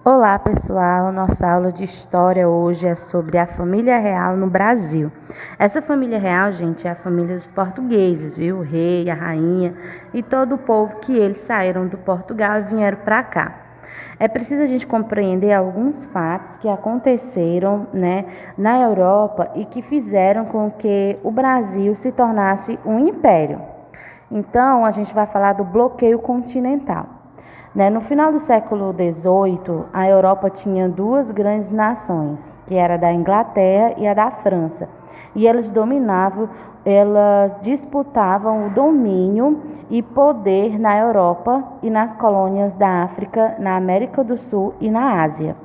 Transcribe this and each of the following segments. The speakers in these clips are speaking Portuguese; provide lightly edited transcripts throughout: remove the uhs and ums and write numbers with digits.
Olá pessoal, nossa aula de história hoje é sobre a família real no Brasil. Essa família real, gente, é a família dos portugueses, viu? O rei, a rainha e todo o povo que eles saíram do Portugal e vieram para cá. É preciso a gente compreender alguns fatos que aconteceram, na Europa e que fizeram com que o Brasil se tornasse um império. Então, a gente vai falar do bloqueio continental. No final do século XVIII, a Europa tinha duas grandes nações, que era a da Inglaterra e a da França. E elas disputavam o domínio e poder na Europa e nas colônias da África, na América do Sul e na Ásia.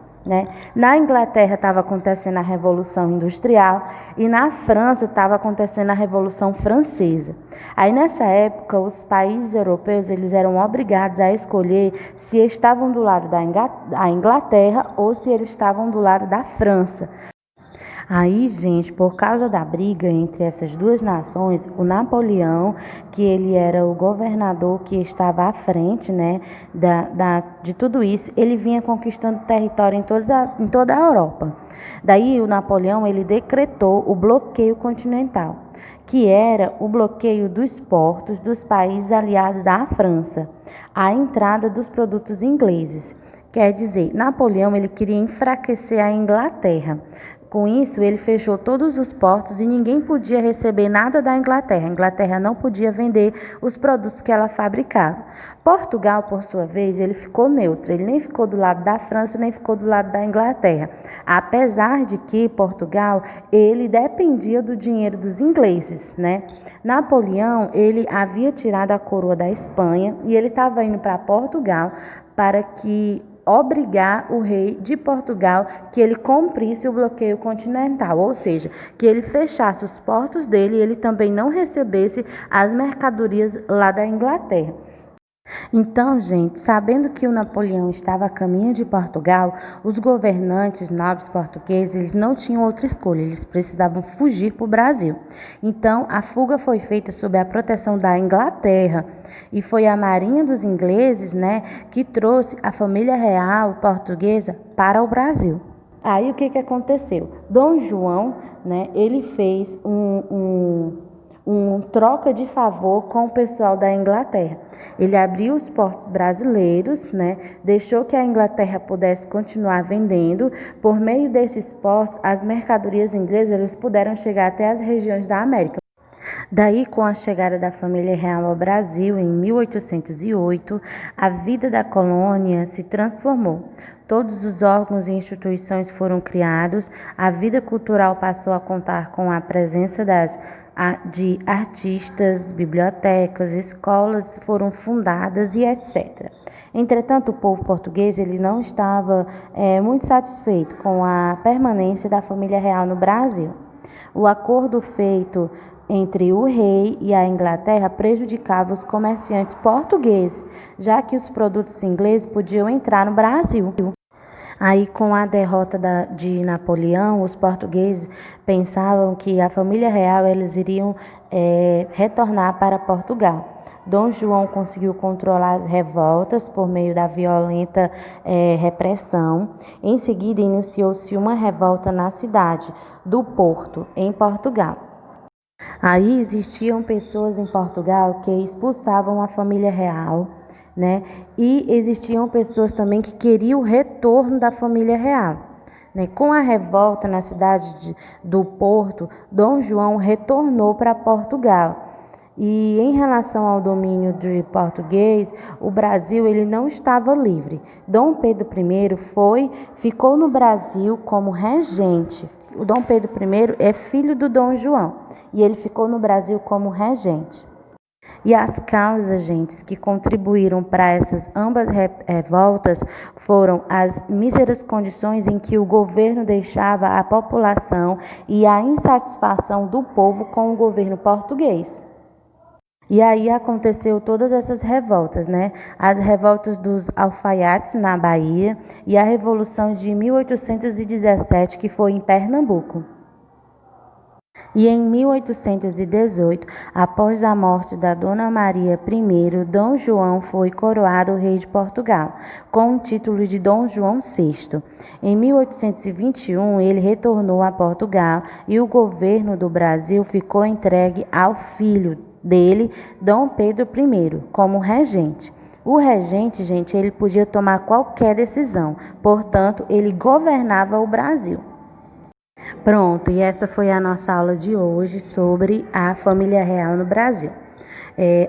Na Inglaterra estava acontecendo a Revolução Industrial e na França estava acontecendo a Revolução Francesa. Aí nessa época os países europeus eles eram obrigados a escolher se estavam do lado da Inglaterra ou se eles estavam do lado da França. Aí, gente, por causa da briga entre essas duas nações, o Napoleão, que ele era o governador que estava à frente, de tudo isso, ele vinha conquistando território em toda a Europa. Daí, o Napoleão, ele decretou o bloqueio continental, que era o bloqueio dos portos dos países aliados à França, a entrada dos produtos ingleses. Quer dizer, Napoleão, ele queria enfraquecer a Inglaterra. Com isso, ele fechou todos os portos e ninguém podia receber nada da Inglaterra. A Inglaterra não podia vender os produtos que ela fabricava. Portugal, por sua vez, ele ficou neutro. Ele nem ficou do lado da França, nem ficou do lado da Inglaterra. Apesar de que Portugal, ele dependia do dinheiro dos ingleses, Napoleão, ele havia tirado a coroa da Espanha e ele estava indo para Portugal para obrigar o rei de Portugal que ele cumprisse o bloqueio continental, ou seja, que ele fechasse os portos dele e ele também não recebesse as mercadorias lá da Inglaterra. Então, gente, sabendo que o Napoleão estava a caminho de Portugal, os governantes nobres portugueses eles não tinham outra escolha, eles precisavam fugir para o Brasil. Então, a fuga foi feita sob a proteção da Inglaterra e foi a marinha dos ingleses, que trouxe a família real portuguesa para o Brasil. Aí, o que aconteceu? Dom João, ele fez um troca de favor com o pessoal da Inglaterra. Ele abriu os portos brasileiros, deixou que a Inglaterra pudesse continuar vendendo. Por meio desses portos, as mercadorias inglesas eles puderam chegar até as regiões da América. Daí, com a chegada da família real ao Brasil em 1808, a vida da colônia se transformou. Todos os órgãos e instituições foram criados, a vida cultural passou a contar com a presença de artistas, bibliotecas, escolas foram fundadas e etc. Entretanto, o povo português ele não estava muito satisfeito com a permanência da família real no Brasil. O acordo feito entre o rei e a Inglaterra prejudicava os comerciantes portugueses, já que os produtos ingleses podiam entrar no Brasil. Aí, com a derrota de Napoleão, os portugueses pensavam que a família real eles iriam retornar para Portugal. Dom João conseguiu controlar as revoltas por meio da violenta repressão. Em seguida, iniciou-se uma revolta na cidade do Porto, em Portugal. Aí existiam pessoas em Portugal que expulsavam a família real, E existiam pessoas também que queriam o retorno da família real. Com a revolta na cidade do Porto, Dom João retornou para Portugal. E em relação ao domínio de português, o Brasil ele não estava livre. Dom Pedro I ficou no Brasil como regente. O Dom Pedro I é filho do Dom João e ele ficou no Brasil como regente. E as causas, gente, que contribuíram para essas ambas revoltas foram as míseras condições em que o governo deixava a população e a insatisfação do povo com o governo português. E aí aconteceu todas essas revoltas, As revoltas dos alfaiates na Bahia e a Revolução de 1817, que foi em Pernambuco. E em 1818, após a morte da Dona Maria I, Dom João foi coroado rei de Portugal, com o título de Dom João VI. Em 1821, ele retornou a Portugal e o governo do Brasil ficou entregue ao filho dele, Dom Pedro I, como regente. O regente, gente, ele podia tomar qualquer decisão, portanto, ele governava o Brasil. Pronto, e essa foi a nossa aula de hoje sobre a família real no Brasil.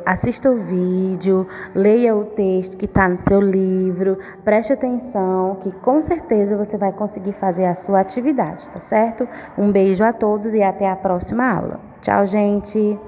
Assista o vídeo, leia o texto que está no seu livro, preste atenção que com certeza você vai conseguir fazer a sua atividade, tá certo? Um beijo a todos e até a próxima aula. Tchau, gente!